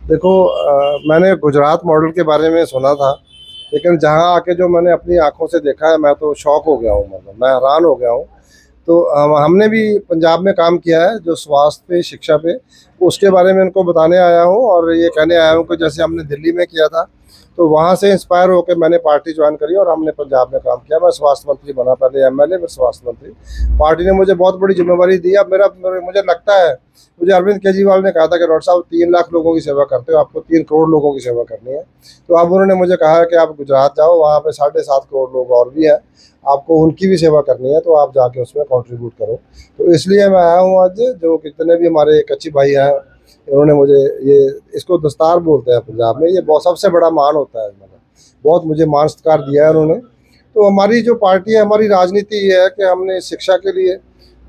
देखो, मैंने गुजरात मॉडल के बारे में सुना था, लेकिन जहाँ आके जो मैंने अपनी आंखों से देखा है, मैं तो शॉक हो गया हूँ। मतलब मैं हैरान हो गया हूँ। तो हमने भी पंजाब में काम किया है, जो स्वास्थ्य पे, शिक्षा पे, उसके बारे में इनको बताने आया हूँ और ये कहने आया हूँ कि जैसे हमने दिल्ली में किया था, तो वहाँ से इंस्पायर होकर मैंने पार्टी ज्वाइन करी और हमने पंजाब में काम किया। मैं स्वास्थ्य मंत्री बना, पहले एमएलए, फिर स्वास्थ्य मंत्री। पार्टी ने मुझे बहुत बड़ी जिम्मेवारी दी। अब मुझे लगता है, मुझे अरविंद केजरीवाल ने कहा था कि डॉक्टर साहब 3 लाख लोगों की सेवा करते हो, आपको 3 करोड़ लोगों की सेवा करनी है। तो अब उन्होंने मुझे कहा है कि आप गुजरात जाओ, वहाँ पे 7.5 करोड़ लोग और भी हैं, आपको उनकी भी सेवा करनी है, तो आप जाके उसमें कंट्रीब्यूट करो। तो इसलिए मैं आया हूँ आज। जो कितने भी हमारे कच्ची भाई हैं, इन्होंने मुझे ये, इसको दस्तार बोलते हैं पंजाब में, ये बहुत सबसे बड़ा मान होता है। मतलब बहुत मुझे मान सत्कार दिया है उन्होंने। तो हमारी जो पार्टी है, हमारी राजनीति ये है कि हमने शिक्षा के लिए,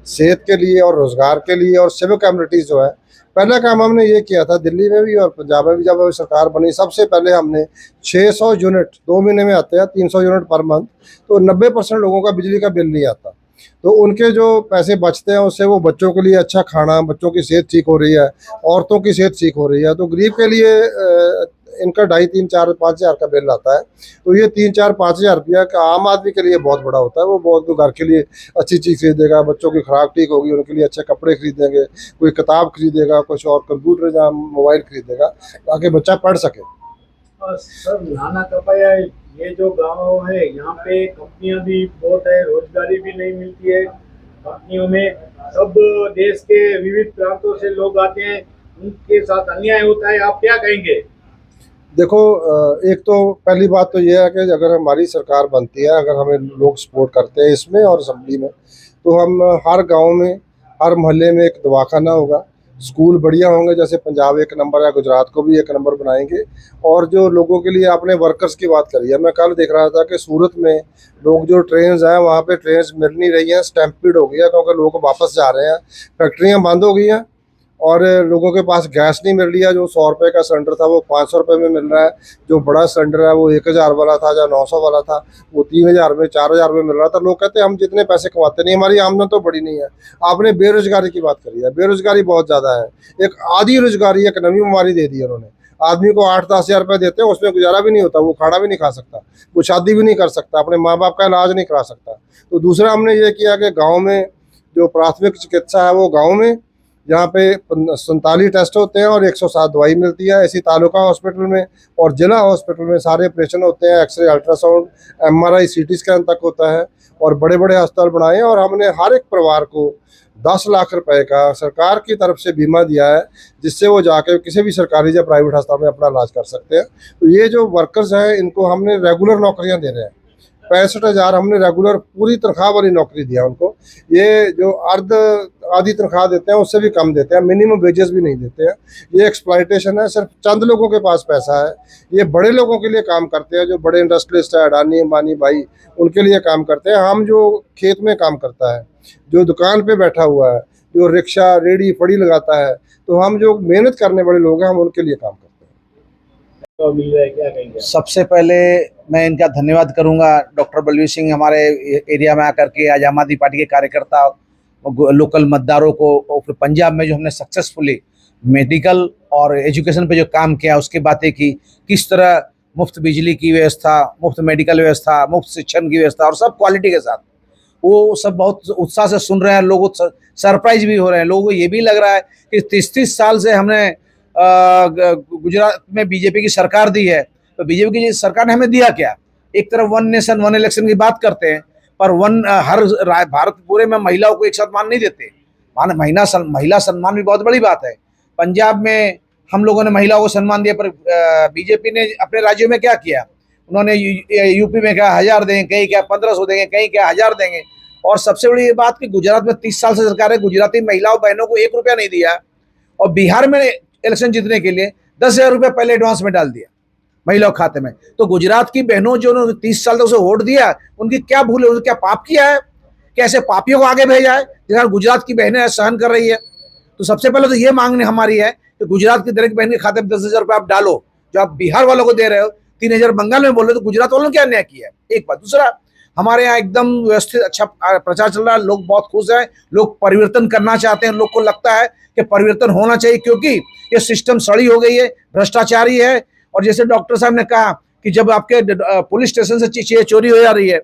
सेहत के लिए और रोजगार के लिए और सिविक कम्युनिटीज जो है, पहला काम हमने ये किया था दिल्ली में भी और पंजाब में भी। जब सरकार बनी, सबसे पहले हमने 600 यूनिट 2 महीने में आते हैं, 300 यूनिट पर मंथ, तो 90% लोगों का बिजली का बिल नहीं आता। तो उनके जो पैसे बचते हैं उससे वो बच्चों के लिए अच्छा खाना, बच्चों की सेहत ठीक हो रही है, औरतों की सेहत ठीक हो रही है। तो गरीब के लिए इनका 2,500, 3,000, 4,000, 5,000 का बिल आता है। तो ये 3,000, 4,000, 5,000 का आम आदमी के लिए बहुत बड़ा होता है। वो बहुत घर के लिए अच्छी चीज़ खरीदेगा, बच्चों की खुराक ठीक होगी, उनके लिए अच्छे कपड़े खरीदेंगे, कोई किताब खरीदेगा, कुछ और कंप्यूटर या मोबाइल खरीदेगा, ताकि बच्चा पढ़ सके। सर, नाना कृपया, ये जो गांव है यहाँ पे कंपनियां भी बहुत है, रोजगारी भी नहीं मिलती है कंपनियों में। सब देश के विविध प्रांतों से लोग आते हैं, उनके साथ अन्याय होता है। आप क्या कहेंगे? देखो, एक तो पहली बात तो यह है कि अगर हमारी सरकार बनती है, अगर हमें लोग सपोर्ट करते हैं इसमें और असेंबली में, तो हम हर गांव में, हर मोहल्ले में एक दवाखाना होगा, स्कूल बढ़िया होंगे, जैसे पंजाब एक नंबर है, गुजरात को भी एक नंबर बनाएंगे। और जो लोगों के लिए आपने वर्कर्स की बात करी है, मैं कल देख रहा था कि सूरत में लोग, जो ट्रेन हैं वहाँ पे ट्रेन मिल नहीं रही हैं, स्टैम्पीड हो गया, क्योंकि लोग वापस जा रहे हैं, फैक्ट्रियाँ बंद हो गई हैं और लोगों के पास गैस नहीं मिल रही है। जो 100 रुपये का सिलेंडर था वो 500 रुपये में मिल रहा है। जो बड़ा सिलेंडर है वो 1,000 वाला था या 900 वाला था, वो 3,000 में, 4,000 में मिल रहा था। लोग कहते हैं हम जितने पैसे कमाते नहीं, हमारी आमदन तो बड़ी नहीं है। आपने बेरोजगारी की बात करी है, बेरोजगारी बहुत ज़्यादा है। एक आधी रोजगारी, एक नवी बीमारी दे दी है उन्होंने। आदमी को 8-10 हज़ार रुपये देते हैं, उसमें गुजारा भी नहीं होता, वो खाना भी नहीं खा सकता, वो शादी भी नहीं कर सकता, अपने माँ बाप का इलाज नहीं करा सकता। तो दूसरा हमने ये किया कि गाँव में जो प्राथमिक चिकित्सा है वो गाँव में, जहाँ पे 47 टेस्ट होते हैं और 107 दवाई मिलती है। इसी तालुका हॉस्पिटल में और जिला हॉस्पिटल में सारे ऑपरेशन होते हैं, x ray, ultrasound, MRI, CT scan तक होता है। और बड़े बड़े अस्पताल बनाए हैं और हमने हर एक परिवार को 10 लाख रुपए का सरकार की तरफ से बीमा दिया है, जिससे वो जाके किसी भी सरकारी या प्राइवेट अस्पताल में अपना इलाज कर सकते हैं। तो ये जो वर्कर्स हैं, इनको हमने रेगुलर नौकरियां दे रहे हैं। 65,000 हमने रेगुलर पूरी तनख्वाह वाली नौकरी दिया उनको। ये जो अर्ध आधी तनख्वाह देते हैं उससे भी कम देते हैं, मिनिमम वेजेस भी नहीं देते हैं। ये एक्सप्लॉयटेशन है, सिर्फ चंद लोगों के पास पैसा है। ये बड़े लोगों के लिए काम करते हैं, जो बड़े इंडस्ट्रियलिस्ट है, अडानी अंबानी भाई, उनके लिए काम करते हैं। हम जो खेत में काम करता है, जो दुकान पे बैठा हुआ है, जो रिक्शा रेडी फड़ी लगाता है, तो हम जो मेहनत करने वाले लोग हैं, हम उनके लिए काम करते हैं। तो मिल रहा है, क्या कहेंगे? सबसे पहले मैं इनका धन्यवाद करूंगा, डॉक्टर बलवीर सिंह हमारे एरिया में आकर के आज आम आदमी पार्टी के कार्यकर्ता, लोकल मतदारों को, और फिर पंजाब में जो हमने सक्सेसफुली मेडिकल और एजुकेशन पे जो काम किया उसकी बातें की, किस तरह मुफ्त बिजली की व्यवस्था, मुफ्त मेडिकल व्यवस्था, मुफ्त शिक्षण की व्यवस्था और सब क्वालिटी के साथ, वो सब बहुत उत्साह से सुन रहे हैं। लोग सरप्राइज भी हो रहे हैं। लोगों को ये भी लग रहा है कि 30-30 साल से हमने गुजरात में बीजेपी की सरकार दी है, तो बीजेपी की सरकार ने हमें दिया क्या? एक तरफ वन नेशन वन इलेक्शन की बात करते हैं, पर हर भारत पूरे में महिलाओं को एक साथ मान नहीं देते। महिला सम्मान भी बहुत बड़ी बात है। पंजाब में हम लोगों ने महिलाओं को सम्मान दिया, पर बीजेपी ने अपने राज्यों में क्या किया? उन्होंने यूपी में क्या 1,000 देंगे, कहीं क्या 1,500 देंगे, कहीं क्या 1,000 देंगे। और सबसे बड़ी ये बात कि गुजरात में 30 साल से सरकार है, गुजराती महिलाओं बहनों को 1 रुपया नहीं दिया। और बिहार में इलेक्शन जीतने के लिए 10,000 रुपये पहले एडवांस में डाल दिया महिलाओं के खाते में। तो गुजरात की बहनों जो 30 साल तक उसे वोट दिया, उनकी क्या भूल है? उन्होंने क्या पाप किया है? कैसे पापियों को आगे भेजा है, जिस गुजरात की बहनें सहन कर रही है? तो सबसे पहले तो ये मांगनी हमारी है कि गुजरात की दरेक बहन के खाते में 10,000 रुपये आप डालो, जो आप बिहार वालों को दे रहे हो। 3,000 बंगाल में बोल रहे हो, तो गुजरात वालों ने क्या अन्याय किया है? एक बात। दूसरा, हमारे यहाँ एकदम व्यवस्थित अच्छा प्रचार चल रहा है, लोग बहुत खुश हैं, लोग परिवर्तन करना चाहते हैं, लोग को लगता है कि परिवर्तन होना चाहिए क्योंकि ये सिस्टम सड़ी हो गई है, भ्रष्टाचारी है। और जैसे डॉक्टर साहब ने कहा कि जब आपके पुलिस स्टेशन से चीजें चोरी हो जा रही है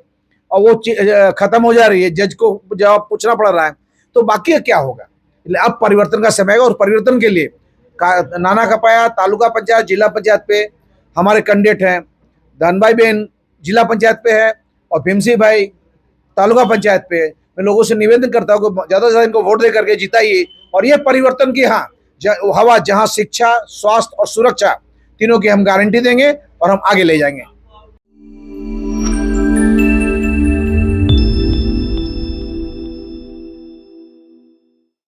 और वो खत्म हो जा रही है, जज को जवाब पूछना पड़ रहा है, तो बाकी क्या होगा। अब परिवर्तन का समय है और परिवर्तन के लिए नाना कपाया तालुका पंचायत जिला पंचायत पे हमारे कैंडिडेट हैं, धनभाई बहन जिला पंचायत पे है और भीमसिंह भाई तालुका पंचायत पे। मैं लोगों से निवेदन करता हूँ कि ज़्यादा से ज़्यादा इनको वोट दे करके जिताइए और ये परिवर्तन की हवा जहाँ शिक्षा, स्वास्थ्य और सुरक्षा तीनों की हम गारंटी देंगे और हम आगे ले जाएंगे।